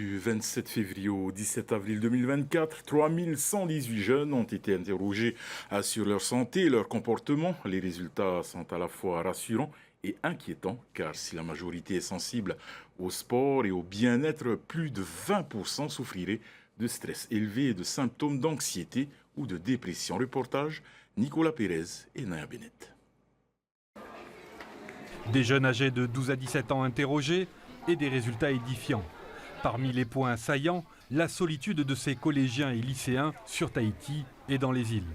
Du 27 février au 17 avril 2024, 3118 jeunes ont été interrogés sur leur santé et leur comportement. Les résultats sont à la fois rassurants et inquiétants, car si la majorité est sensible au sport et au bien-être, plus de 20% souffriraient de stress élevé et de symptômes d'anxiété ou de dépression. Reportage Nicolas Pérez et Naya Bennett. Des jeunes âgés de 12 à 17 ans interrogés et des résultats édifiants. Parmi les points saillants, la solitude de ces collégiens et lycéens sur Tahiti et dans les îles.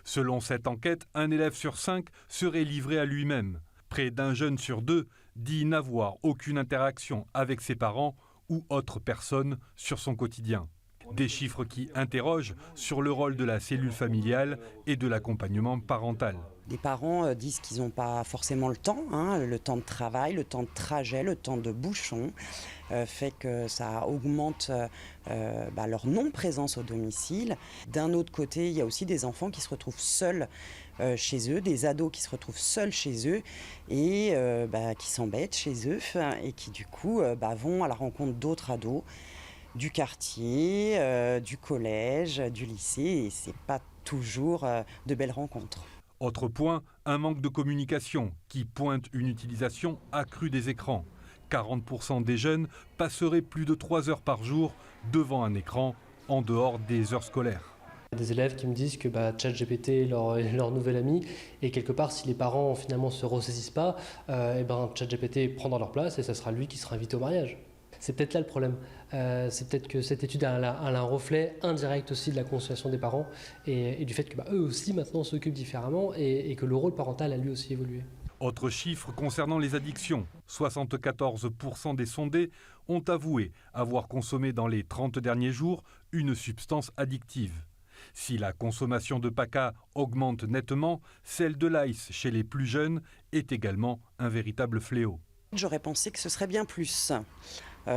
Selon cette enquête, un élève sur 5 serait livré à lui-même. Près d'un jeune sur 2 dit n'avoir aucune interaction avec ses parents ou autres personnes sur son quotidien. Des chiffres qui interrogent sur le rôle de la cellule familiale et de l'accompagnement parental. Les parents disent qu'ils n'ont pas forcément le temps de travail, le temps de trajet, le temps de bouchon, fait que ça augmente leur non-présence au domicile. D'un autre côté, il y a aussi des enfants qui se retrouvent seuls chez eux, des ados qui se retrouvent seuls chez eux et qui s'embêtent chez eux et qui du coup vont à la rencontre d'autres ados du quartier, du collège, du lycée, et c'est pas toujours de belles rencontres. Autre point, un manque de communication qui pointe une utilisation accrue des écrans. 40% des jeunes passeraient plus de 3 heures par jour devant un écran en dehors des heures scolaires. Des élèves qui me disent que ChatGPT est leur nouvel ami et quelque part si les parents finalement se ressaisissent pas, ChatGPT prendra leur place et ça sera lui qui sera invité au mariage. C'est peut-être là le problème. C'est peut-être que cette étude a un reflet indirect aussi de la consommation des parents et du fait que eux aussi maintenant s'occupent différemment et que le rôle parental a lui aussi évolué. Autre chiffre concernant les addictions. 74% des sondés ont avoué avoir consommé dans les 30 derniers jours une substance addictive. Si la consommation de paca augmente nettement, celle de l'ice chez les plus jeunes est également un véritable fléau. J'aurais pensé que ce serait bien plus.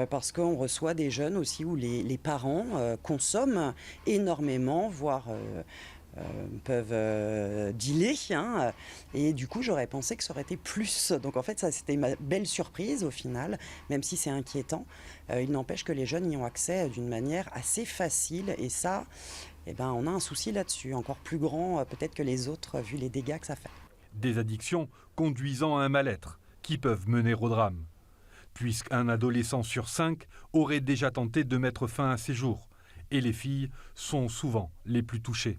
Parce qu'on reçoit des jeunes aussi où les parents consomment énormément, voire peuvent dealer. Et du coup, j'aurais pensé que ça aurait été plus. Donc en fait, ça c'était ma belle surprise au final, même si c'est inquiétant. Il n'empêche que les jeunes y ont accès d'une manière assez facile. Et ça, on a un souci là-dessus, encore plus grand peut-être que les autres, vu les dégâts que ça fait. Des addictions conduisant à un mal-être qui peuvent mener au drame. Puisqu'un adolescent sur 5 aurait déjà tenté de mettre fin à ses jours. Et les filles sont souvent les plus touchées.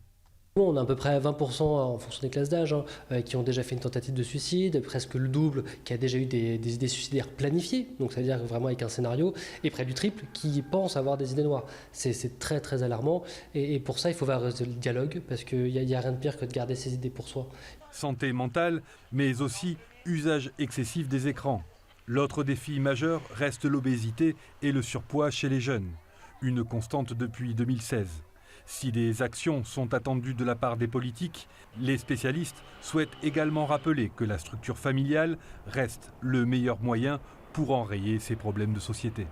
On a à peu près 20% en fonction des classes d'âge qui ont déjà fait une tentative de suicide, presque le double qui a déjà eu des idées suicidaires planifiées, donc ça veut dire vraiment avec un scénario, et près du triple qui pense avoir des idées noires. C'est très très alarmant et pour ça il faut valoriser le dialogue parce qu'il n'y a rien de pire que de garder ses idées pour soi. Santé mentale, mais aussi usage excessif des écrans. L'autre défi majeur reste l'obésité et le surpoids chez les jeunes, une constante depuis 2016. Si des actions sont attendues de la part des politiques, les spécialistes souhaitent également rappeler que la structure familiale reste le meilleur moyen pour enrayer ces problèmes de société.